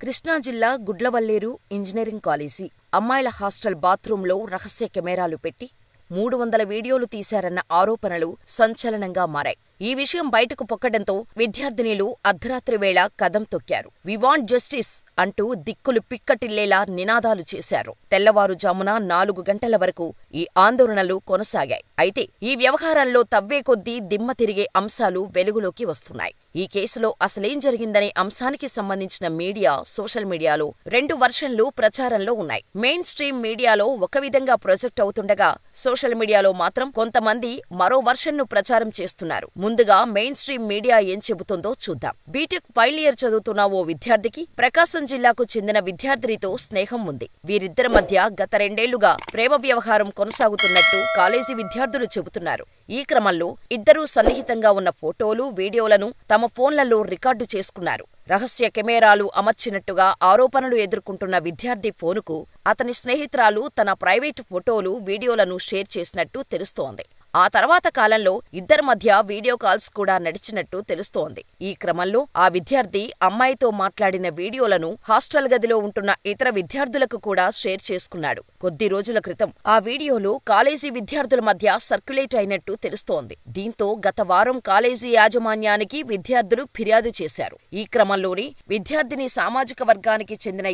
కృష్ణా జిల్లా Gudlavalleru engineering college అమ్మాయిల hostel బాత్రూంలో రహస్య కెమెరాలు పెట్టి 300 వీడియోలు తీశారన్న ఆరోపణలు సంచలనంగా మారాయి. ఈ విషయం బయటకు పొక్కడంతో విద్యార్థినిలు అర్ధరాత్రి వేళ కదం తొక్కారు. వి వాంట్ జస్టిస్ అంటూ దిక్కులు పిక్కటిల్లేలా నినాదాలు చేశారు. తెల్లవారుజామున 4 గంటల వరకు ఈ ఆందోళనలు కొనసాగాయి. అయితే ఈ వ్యవహారంలో తవ్వే కొద్దీ దిమ్మ తిరిగే అంశాలు వెలుగులోకి వస్తున్నాయి. ఈ కేసులో అసలేం జరిగిందనే అంశానికి సంబంధించిన మీడియా, సోషల్ మీడియాలో 2 వర్షన్లు ప్రచారంలో ఉన్నాయి. మెయిన్ స్ట్రీమ్ మీడియాలో ఒక విధంగా ప్రొజెక్ట్ అవుతుండగా సోషల్ మీడియాలో మాత్రం కొంతమంది మరో వర్షన్ను ప్రచారం చేస్తున్నారు. ముందుగా మెయిన్ స్ట్రీమ్ మీడియా ఏం చెబుతుందో చూద్దాం. బీటెక్ ఫైనల్ ఇయర్ చదువుతున్న ఓ విద్యార్థికి ప్రకాశం జిల్లాకు చెందిన విద్యార్థినితో స్నేహం ఉంది. వీరిద్దరి మధ్య గత 2 ఏళ్లుగా ప్రేమ వ్యవహారం కొనసాగుతున్నట్టు కాలేజీ విద్యార్థులు చెబుతున్నారు. ఈ క్రమంలో ఇద్దరూ సన్నిహితంగా ఉన్న ఫోటోలు, వీడియోలను తమ ఫోన్లలో రికార్డు చేసుకున్నారు. రహస్య కెమెరాలు అమర్చినట్టుగా ఆరోపణలు ఎదుర్కొంటున్న విద్యార్థి ఫోనుకు అతని స్నేహితురాలు తన ప్రైవేటు ఫోటోలు, వీడియోలను షేర్ చేసినట్టు తెలుస్తోంది. ఆ తర్వాత కాలంలో ఇద్దరి మధ్య వీడియో కాల్స్ కూడా నడిచినట్టు తెలుస్తోంది. ఈ క్రమంలో ఆ విద్యార్థి అమ్మాయితో మాట్లాడిన వీడియోలను హాస్టల్ గదిలో ఉంటున్న ఇతర విద్యార్థులకు కూడా షేర్ చేసుకున్నాడు. కొద్ది రోజుల క్రితం ఆ వీడియోలు కాలేజీ విద్యార్థుల మధ్య సర్క్యులేట్ అయినట్టు తెలుస్తోంది. దీంతో గత వారం కాలేజీ యాజమాన్యానికి విద్యార్థులు ఫిర్యాదు చేశారు. ఈ క్రమంలోనే విద్యార్థిని సామాజిక వర్గానికి చెందిన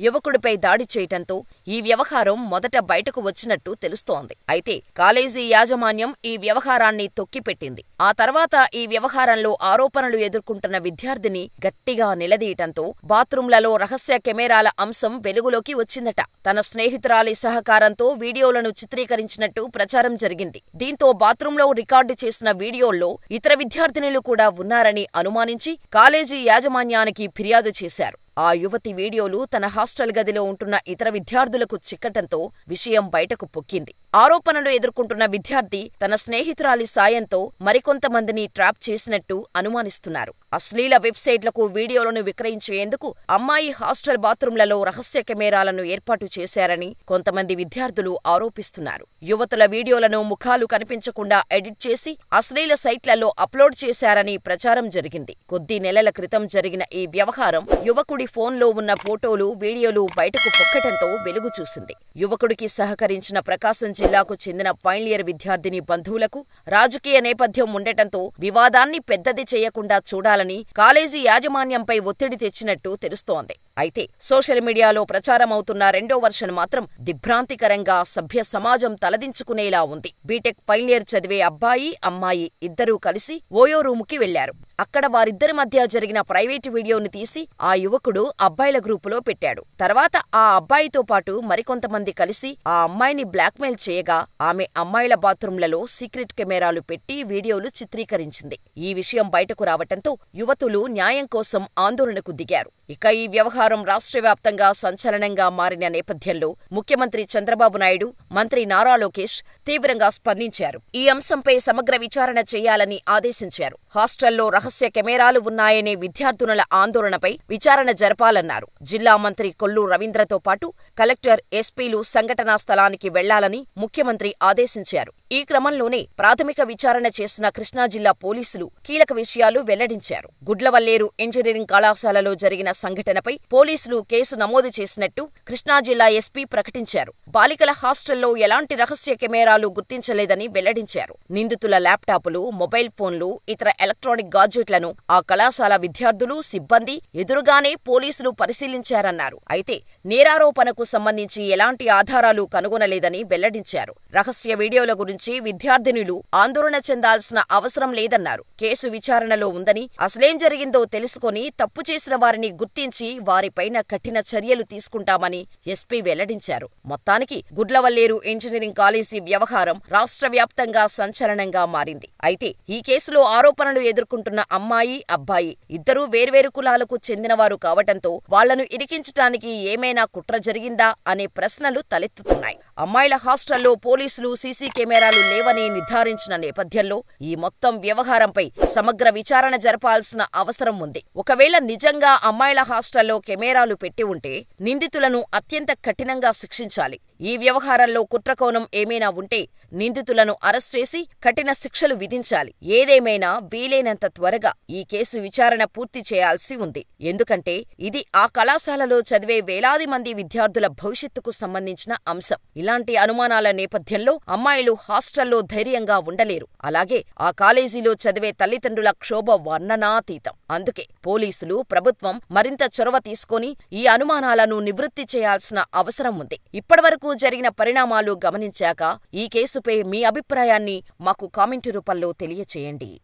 యువకుడిపై దాడి చేయటంతో ఈ వ్యవహారం మొదట బయటకు వచ్చినట్టు తెలుస్తోంది. అయితే కాలేజీ యాజమాన్యం ఈ వ్యవహారాన్ని తొక్కిపెట్టింది. ఆ తర్వాత ఈ వ్యవహారంలో ఆరోపణలు ఎదుర్కొంటున్న విద్యార్థిని గట్టిగా నిలదీయటంతో బాత్రూంలలో రహస్య కెమెరాల అంశం వెలుగులోకి వచ్చిందట. తన స్నేహితురాలి సహకారంతో వీడియోలను చిత్రీకరించినట్టు ప్రచారం జరిగింది. దీంతో బాత్రూంలో రికార్డు చేసిన వీడియోల్లో ఇతర విద్యార్థినులు కూడా ఉన్నారని అనుమానించి కాలేజీ యాజమాన్యానికి ఫిర్యాదు చేశారు. ఆ యువతి వీడియోలు తన హాస్టల్ గదిలో ఉంటున్న ఇతర విద్యార్థులకు చిక్కటంతో విషయం బయటకు పొక్కింది. ఆరోపణలు ఎదుర్కొంటున్న విద్యార్థి తన స్నేహితురాలి సాయంతో మరికొంతమందిని ట్రాప్ చేసినట్టు అనుమానిస్తున్నారు. అశ్లీల వెబ్సైట్లకు వీడియోలను విక్రయించేందుకు అమ్మాయి హాస్టల్ బాత్రూంలలో రహస్య కెమెరాలను ఏర్పాటు చేశారని కొంతమంది విద్యార్థులు ఆరోపిస్తున్నారు. యువతుల వీడియోలను ముఖాలు కనిపించకుండా ఎడిట్ చేసి అశ్లీల సైట్లలో అప్లోడ్ చేశారని ప్రచారం జరిగింది. కొద్ది నెలల క్రితం జరిగిన ఈ వ్యవహారం యువకుడి ఫోన్లో ఉన్న ఫోటోలు, వీడియోలు బయటకు పొక్కటంతో వెలుగు చూసింది. యువకుడికి సహకరించిన ప్రకాశం జిల్లాకు చెందిన ఫైనల్ ఇయర్ విద్యార్థిని బంధువులకు రాజకీయ నేపథ్యం ఉండటంతో వివాదాన్ని పెద్దది చేయకుండా చూడాలని కాలేజీ యాజమాన్యంపై ఒత్తిడి తెచ్చినట్టు తెలుస్తోంది. అయితే సోషల్ మీడియాలో ప్రచారమవుతున్న 2వ వర్షన్ మాత్రం దిగ్భ్రాంతికరంగా సభ్య సమాజం తలదించుకునేలా ఉంది. బీటెక్ ఫైనల్ ఇయర్ చదివే అబ్బాయి, అమ్మాయి ఇద్దరూ కలిసి ఓయో రూముకి వెళ్లారు. అక్కడ వారిద్దరి మధ్య జరిగిన ప్రైవేటు వీడియోని తీసి ఆ యువకుడు అబ్బాయిల గ్రూపులో పెట్టాడు. తర్వాత ఆ అబ్బాయితో పాటు మరికొంతమంది కలిసి ఆ అమ్మాయిని బ్లాక్మెయిల్ చేయగా ఆమె అమ్మాయిల బాత్రూంలలో సీక్రెట్ కెమెరాలు పెట్టి వీడియోలు చిత్రీకరించింది. ఈ విషయం బయటకు రావటంతో యువతులు న్యాయం కోసం ఆందోళనకు దిగారు. ఇక ఈ వ్యవహారం రాష్ట్ర వ్యాప్తంగా సంచలనంగా మారిన నేపథ్యంలో ముఖ్యమంత్రి చంద్రబాబు నాయుడు, మంత్రి నారా లోకేష్ తీవ్రంగా స్పందించారు. ఈ అంశంపై సమగ్ర విచారణ చేయాలని ఆదేశించారు. హాస్టల్లో రహస్య కెమెరాలు ఉన్నాయనే విద్యార్థునుల ఆందోళనపై విచారణ జరపాలన్నారు. జిల్లా మంత్రి కొల్లు రవీంద్రతో పాటు కలెక్టర్, ఎస్పీలు సంఘటనా స్థలానికి వెళ్లాలని ముఖ్యమంత్రి ఆదేశించారు. ఈ క్రమంలోనే ప్రాథమిక విచారణ చేసిన కృష్ణా జిల్లా పోలీసులు కీలక విషయాలు వెల్లడించారు. గుడ్లవల్లేరు ఇంజనీరింగ్ కళాశాలలో జరిగిన సంఘటనపై పోలీసులు కేసు నమోదు చేసినట్టు కృష్ణా జిల్లా ఎస్పీ ప్రకటించారు. బాలికల హాస్టల్లో ఎలాంటి రహస్య కెమెరాలు గుర్తించలేదని వెల్లడించారు. నిందితుల ల్యాప్టాపులు, మొబైల్ ఫోన్లు, ఇతర ఎలక్ట్రానిక్ గాడ్జెట్లను ఆ కళాశాల విద్యార్థులు, సిబ్బంది ఎదురుగానే పోలీసులు పరిశీలించారన్నారు. అయితే నేరారోపణకు సంబంధించి ఎలాంటి ఆధారాలు కనుగొనలేదని వెల్లడించారు. రహస్య వీడియోల గురించి విద్యార్థినులు ఆందోళన చెందాల్సిన అవసరం లేదన్నారు. కేసు విచారణలో ఉందని, అసలేం జరిగిందో తెలుసుకొని తప్పు చేసిన వారిని గుర్తించి వారిపైన కఠిన చర్యలు తీసుకుంటామని ఎస్పీ వెల్లడించారు. మొత్తానికి గుడ్లవల్లేరు ఇంజనీరింగ్ కాలేజీ వ్యవహారం రాష్ట్ర వ్యాప్తంగా సంచలనంగా మారింది. అయితే ఈ కేసులో ఆరోపణలు ఎదుర్కొంటున్న అమ్మాయి, అబ్బాయి ఇద్దరూ వేర్వేరు కులాలకు చెందినవారు కావటంతో వాళ్లను ఇరికించటానికి ఏమైనా కుట్ర జరిగిందా అనే ప్రశ్నలు తలెత్తుతున్నాయి. అమ్మాయిల హాస్టల్లో పోలీసులు సీసీ కెమెరాలు లేవని నిర్ధారించిన నేపథ్యంలో ఈ మొత్తం వ్యవహారంపై సమగ్ర విచారణ జరపాల్సిన అవసరం ఉంది. ఒకవేళ నిజంగా అమ్మాయిల హాస్టల్లో కెమెరాలు పెట్టి ఉంటే నిందితులను అత్యంత కఠినంగా శిక్షించాలి. ఈ వ్యవహారంలో కుట్రకోణం ఏమైనా ఉంటే నిందితులను అరెస్ట్ చేసి కఠిన శిక్షలు విధించాలి. ఏదేమైనా వీలైనంత త్వరగా ఈ కేసు విచారణ పూర్తి చేయాల్సి ఉంది. ఎందుకంటే ఇది ఆ కళాశాలలో చదివే వేలాది మంది విద్యార్థుల భవిష్యత్తుకు సంబంధించిన అంశం. ఇలాంటి అనుమానాల నేపథ్యంలో అమ్మాయిలు హాస్టల్లో ధైర్యంగా ఉండలేరు. అలాగే ఆ కాలేజీలో చదివే తల్లిదండ్రుల క్షోభ వర్ణనాతీతం. అందుకే పోలీసులు, ప్రభుత్వం మరింత చొరవ తీసుకొని ఈ అనుమానాలను నివృత్తి చేయాల్సిన అవసరం ఉంది. ఇప్పటివరకు జరిగిన పరిణామాలు గమనించాక ఈ కేసుపై మీ అభిప్రాయాన్ని మాకు కామెంటు రూపంలో తెలియచేయండి.